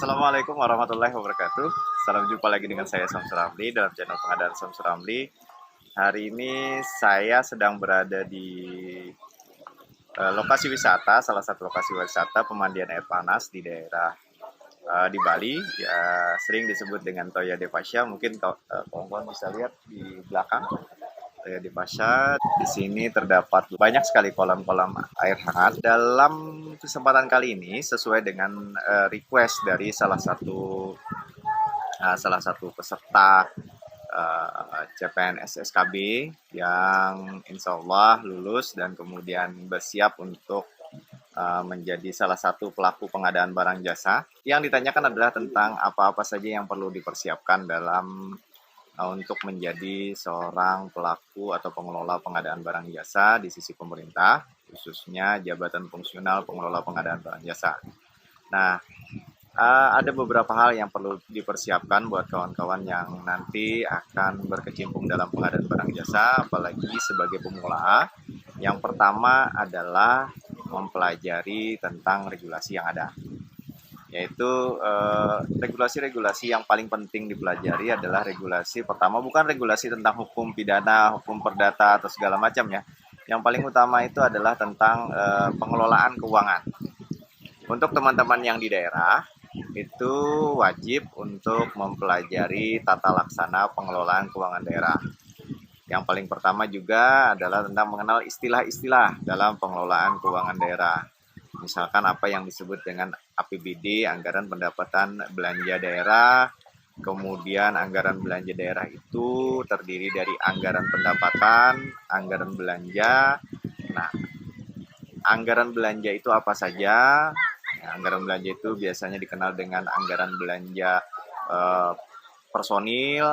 Assalamualaikum warahmatullahi wabarakatuh. Salam jumpa lagi dengan saya Samsul Ramli dalam channel pengadaan Samsul Ramli. Hari ini saya sedang berada di lokasi wisata, salah satu lokasi wisata pemandian air panas di daerah di Bali, ya sering disebut dengan Toya Devasya. Mungkin kawan-kawan bisa lihat di belakang Toya Devasya. Di sini terdapat banyak sekali kolam-kolam air hangat. Dalam kesempatan kali ini, sesuai dengan request dari salah satu peserta CPNS SKB yang insya Allah lulus dan kemudian bersiap untuk menjadi salah satu pelaku pengadaan barang jasa. Yang ditanyakan adalah tentang apa-apa saja yang perlu dipersiapkan dalam untuk menjadi seorang pelaku atau pengelola pengadaan barang jasa di sisi pemerintah, khususnya jabatan fungsional pengelola pengadaan barang jasa. Nah, ada beberapa hal yang perlu dipersiapkan buat kawan-kawan yang nanti akan berkecimpung dalam pengadaan barang jasa, apalagi sebagai pemula. Yang pertama adalah mempelajari tentang regulasi yang ada, yaitu regulasi-regulasi yang paling penting dipelajari adalah regulasi pertama, bukan regulasi tentang hukum pidana, hukum perdata, atau segala macam ya. Yang paling utama itu adalah tentang pengelolaan keuangan. Untuk teman-teman yang di daerah, itu wajib untuk mempelajari tata laksana pengelolaan keuangan daerah. Yang paling pertama juga adalah tentang mengenal istilah-istilah dalam pengelolaan keuangan daerah. Misalkan apa yang disebut dengan APBD, anggaran pendapatan belanja daerah. Kemudian anggaran belanja daerah itu terdiri dari anggaran pendapatan, anggaran belanja. Nah, anggaran belanja itu apa saja? Anggaran belanja itu biasanya dikenal dengan anggaran belanja personil,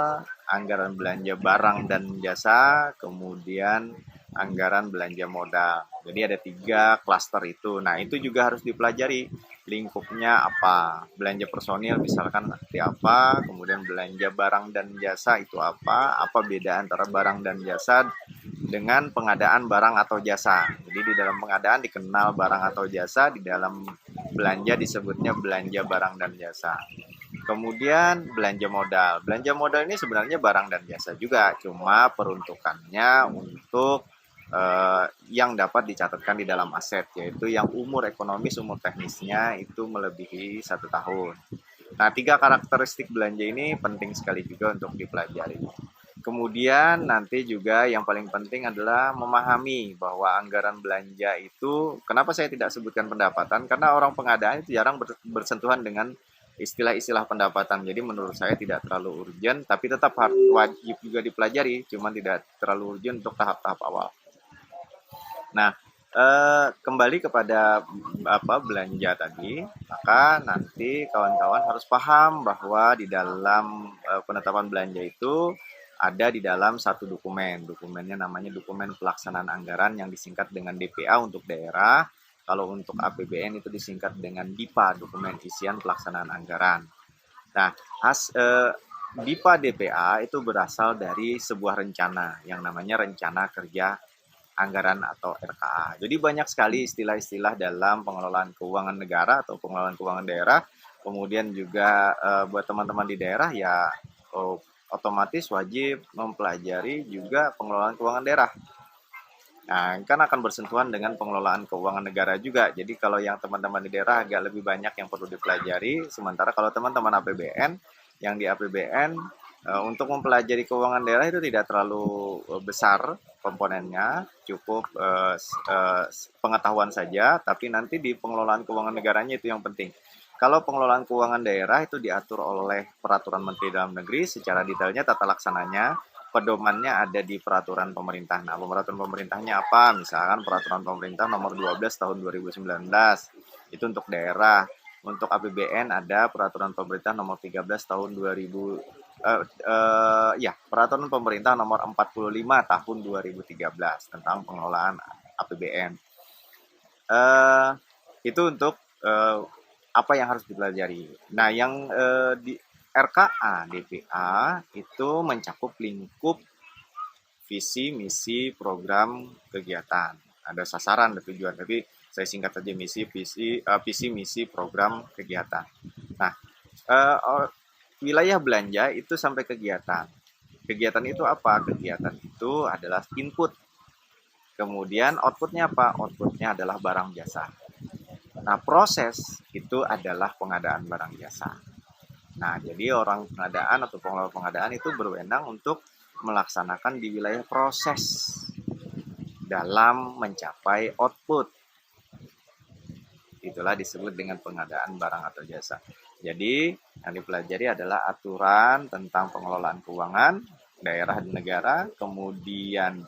anggaran belanja barang dan jasa, kemudian anggaran belanja modal. Jadi ada 3 klaster itu. Nah, itu juga harus dipelajari lingkupnya apa. Belanja personil misalkan seperti apa, kemudian belanja barang dan jasa itu apa beda antara barang dan jasa dengan pengadaan barang atau jasa. Jadi di dalam pengadaan dikenal barang atau jasa, di dalam belanja disebutnya belanja barang dan jasa. Kemudian belanja modal. Belanja modal ini sebenarnya barang dan jasa juga, cuma peruntukannya untuk yang dapat dicatatkan di dalam aset, yaitu yang umur ekonomis, umur teknisnya itu melebihi 1 tahun. Nah, 3 karakteristik belanja ini penting sekali juga untuk dipelajari. Kemudian nanti juga yang paling penting adalah memahami bahwa anggaran belanja itu, kenapa saya tidak sebutkan pendapatan, karena orang pengadaan itu jarang bersentuhan dengan istilah-istilah pendapatan. Jadi menurut saya tidak terlalu urgent, tapi tetap wajib juga dipelajari, cuman tidak terlalu urgent untuk tahap-tahap awal. Nah, kembali kepada belanja tadi, maka nanti kawan-kawan harus paham bahwa di dalam penetapan belanja itu ada di dalam satu dokumen. Dokumennya namanya dokumen pelaksanaan anggaran yang disingkat dengan DPA untuk daerah. Kalau untuk APBN itu disingkat dengan DIPA, dokumen isian pelaksanaan anggaran. Nah, DIPA DPA itu berasal dari sebuah rencana yang namanya Rencana Kerja Anggaran atau RKA. Jadi banyak sekali istilah-istilah dalam pengelolaan keuangan negara atau pengelolaan keuangan daerah. Kemudian juga buat teman-teman di daerah ya otomatis wajib mempelajari juga pengelolaan keuangan daerah. Nah, kan akan bersentuhan dengan pengelolaan keuangan negara juga. Jadi kalau yang teman-teman di daerah agak lebih banyak yang perlu dipelajari. Sementara kalau teman-teman APBN, yang di APBN untuk mempelajari keuangan daerah itu tidak terlalu besar komponennya, cukup pengetahuan saja. Tapi nanti di pengelolaan keuangan negaranya itu yang penting. Kalau pengelolaan keuangan daerah itu diatur oleh Peraturan Menteri Dalam Negeri, secara detailnya tata laksananya, pedomannya ada di peraturan pemerintah. Nah, peraturan pemerintahnya apa? Misalkan peraturan pemerintah nomor 12 tahun 2019, itu untuk daerah. Untuk APBN ada peraturan pemerintah nomor 13 tahun 2000, peraturan pemerintah nomor 45 tahun 2013 tentang pengelolaan APBN. Itu untuk apa yang harus dipelajari. Nah, yang di RKA DPA itu mencakup lingkup visi, misi, program, kegiatan. Ada sasaran, ada tujuan, tapi saya singkat saja visi, misi, program, kegiatan. Nah, Wilayah belanja itu sampai kegiatan. Kegiatan itu apa? Kegiatan itu adalah input. Kemudian outputnya apa? Outputnya adalah barang jasa. Nah, proses itu adalah pengadaan barang jasa. Nah, jadi orang pengadaan atau pengelola pengadaan itu berwenang untuk melaksanakan di wilayah proses dalam mencapai output. Itulah disebut dengan pengadaan barang atau jasa. Jadi, yang dipelajari adalah aturan tentang pengelolaan keuangan daerah dan negara, kemudian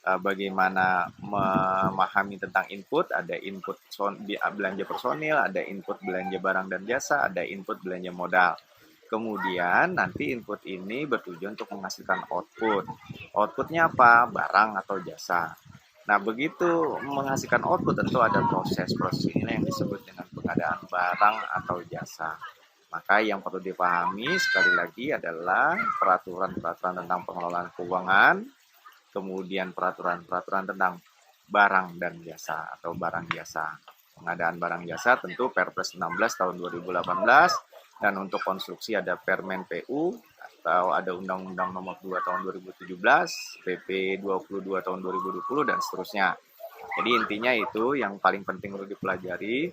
bagaimana memahami tentang input, ada input belanja personil, ada input belanja barang dan jasa, ada input belanja modal. Kemudian nanti input ini bertujuan untuk menghasilkan output. Outputnya apa? Barang atau jasa. Nah, begitu menghasilkan output tentu ada proses-proses ini yang disebut dengan pengadaan barang atau jasa. Maka yang perlu dipahami sekali lagi adalah peraturan-peraturan tentang pengelolaan keuangan, kemudian peraturan-peraturan tentang barang dan jasa atau barang jasa. Pengadaan barang jasa tentu Perpres 16 tahun 2018, dan untuk konstruksi ada Permen PU atau ada Undang-Undang Nomor 2 tahun 2017, PP 22 tahun 2020 dan seterusnya. Jadi intinya itu yang paling penting perlu dipelajari.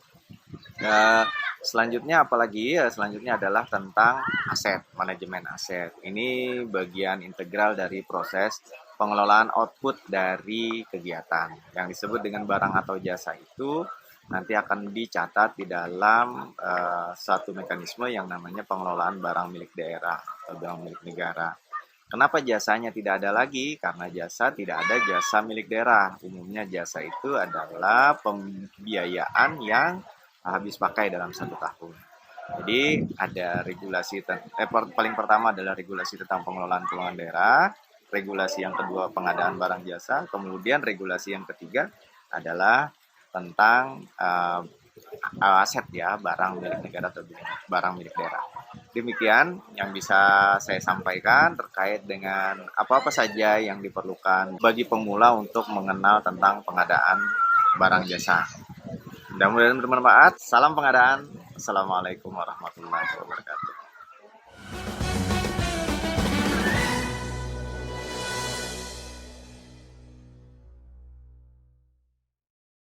Selanjutnya apalagi? Selanjutnya adalah tentang aset, manajemen aset. Ini bagian integral dari proses pengelolaan output dari kegiatan. Yang disebut dengan barang atau jasa itu nanti akan dicatat di dalam satu mekanisme yang namanya pengelolaan barang milik daerah atau barang milik negara. Kenapa jasanya tidak ada lagi? Karena jasa tidak ada jasa milik daerah. Umumnya jasa itu adalah pembiayaan yang habis pakai dalam 1 tahun. Jadi ada regulasi, paling pertama adalah regulasi tentang pengelolaan keuangan daerah, regulasi yang kedua pengadaan barang jasa, kemudian regulasi yang ketiga adalah tentang aset ya, barang milik negara atau barang milik daerah. Demikian yang bisa saya sampaikan terkait dengan apa-apa saja yang diperlukan bagi pemula untuk mengenal tentang pengadaan barang jasa. Mudah-mudahan bermanfaat. Salam pengadaan. Assalamualaikum warahmatullahi wabarakatuh.